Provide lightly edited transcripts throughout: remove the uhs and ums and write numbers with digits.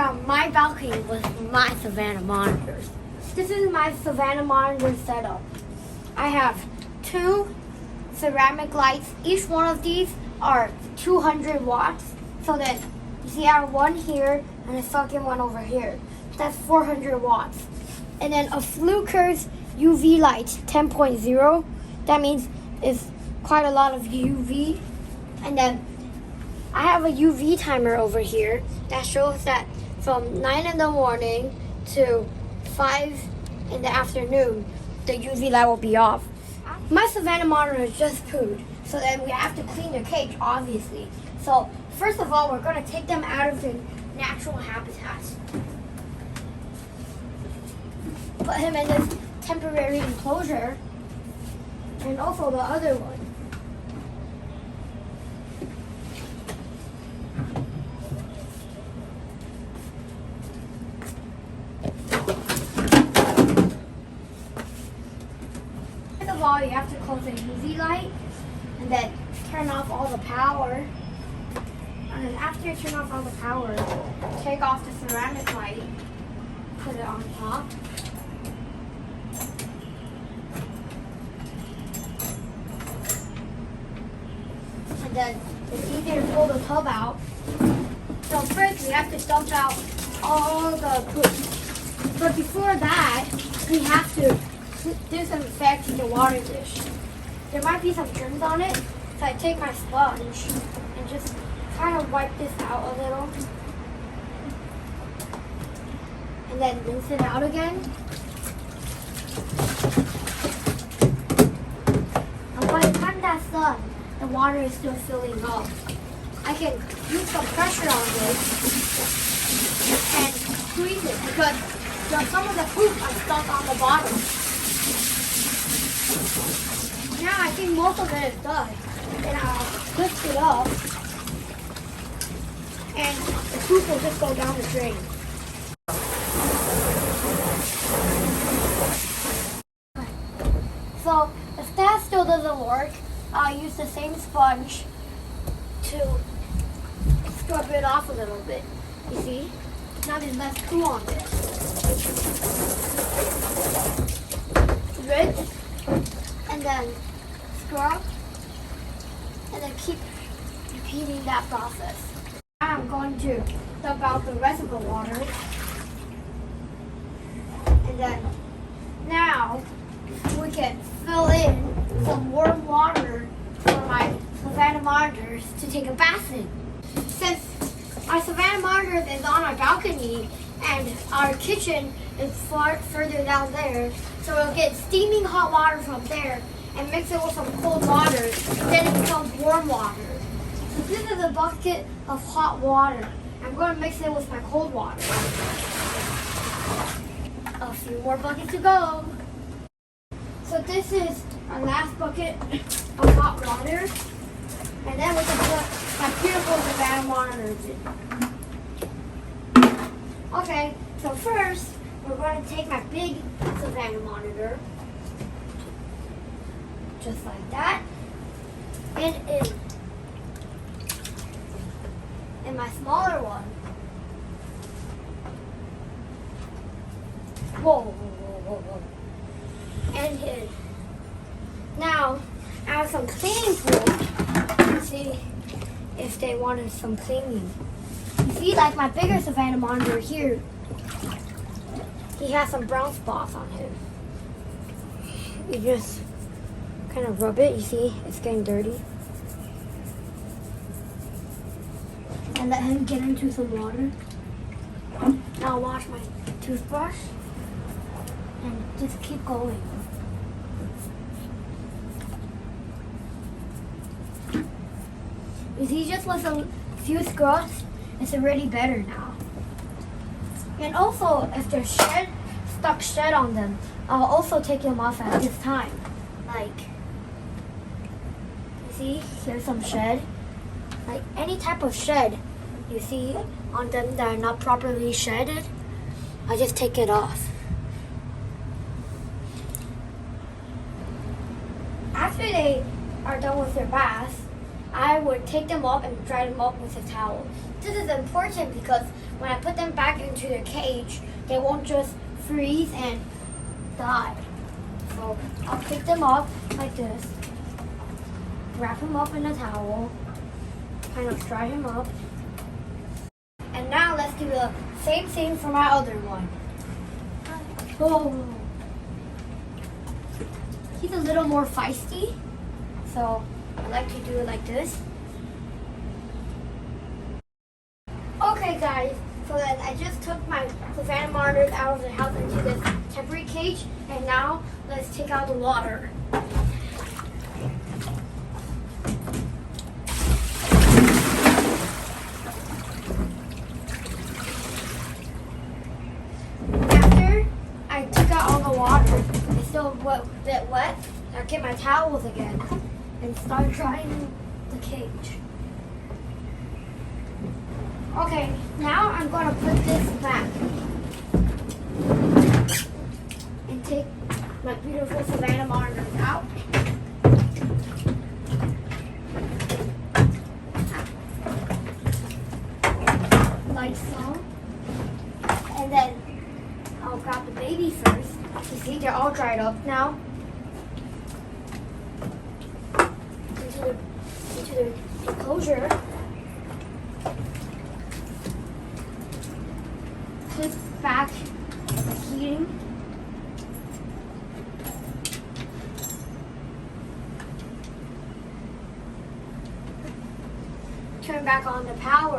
my balcony with my Savannah monitors. This is my Savannah monitor setup. I have 2 ceramic lights. Each one of these are 200 watts. So then, you see I have one here and a second one over here. That's 400 watts. And then a Fluker's UV light 10.0. That means it's quite a lot of UV. And then I have a UV timer over here that shows that from 9 in the morning to 5 in the afternoon, the UV light will be off. My Savannah monitor just pooed, so then we have to clean the cage, obviously. So first of all, we're going to take them out of their natural habitat. Put him in this temporary enclosure, and also the other one. First of all, you have to close the UV light, and then turn off all the power. And then after you turn off all the power, take off the ceramic light, put it on top. And then it's easier to pull the tub out. So first we have to dump out all the poop. But before that, we have to do some effect to the water dish. There might be some germs on it, so I take my sponge and just kind of wipe this out a little. And then rinse it out again. And by the time that's done, the water is still filling up. I can use some pressure on this and squeeze it because some of the poop are stuck on the bottom. Now I think most of it is done. Then I'll lift it up and the poop will just go down the drain. So if that still doesn't work, I'll use the same sponge to scrub it off a little bit. You see? Now there's less poo on it. Rinse, and then scrub, and then keep repeating that process. Now I'm going to dump out the rest of the water. And then now we can fill in some warm water for my Savannah monitors to take a bath in. Since our Savannah monitors is on our balcony and our kitchen is far further down there, so we'll get steaming hot water from there and mix it with some cold water, then it becomes warm water. So this is a bucket of hot water. I'm going to mix it with my cold water. A few more buckets to go. So this is our last bucket of hot water. And then we can put my beautiful Savannah monitors in. Okay, so first we're going to take my big Savannah monitor, just like that, and in my smaller one. Whoa. And in. Now, I have some cleaning tools. Let's see if they wanted some cleaning. You see, like my bigger Savannah monitor here, he has some brown spots on him. You just kind of rub it, you see, it's getting dirty. And let him get into some water. Now I'll wash my toothbrush and just keep going. You see, just with a few scrubs, it's already better now. And also, if there's stuck shed on them, I'll also take them off at this time. Like, you see, here's some shed. Like any type of shed you see on them that are not properly shedded, I just take it off. After they are done with their bath, I would take them up and dry them up with a towel. This is important because when I put them back into their cage, they won't just freeze and die. So I'll pick them up like this, wrap him up in a towel, kind of dry him up. And now let's do the same thing for my other one. Oh, he's a little more feisty, so I like to do it like this. Okay guys, so then I just took my Savannah monitors out of the house into this temporary cage, and now let's take out the water. After I took out all the water, it's still a bit wet. I'll get my towels again and start drying the cage. Okay, now I'm going to put this back and take my beautiful Savannah monitors out. Like so. And then I'll grab the baby first. You see, they're all dried up now. Into the enclosure. Put back the heating. Turn back on the power.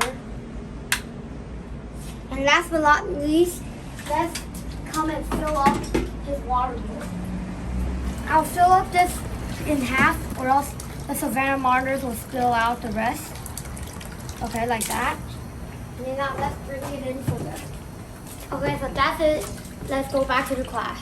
And last but not least, let's come and fill up his water bowl. I'll fill up this in half, or else the Savannah monitors will spill out the rest. Okay, like that. And then now let's bring it in for them. Okay, so that's it. Let's go back to the class.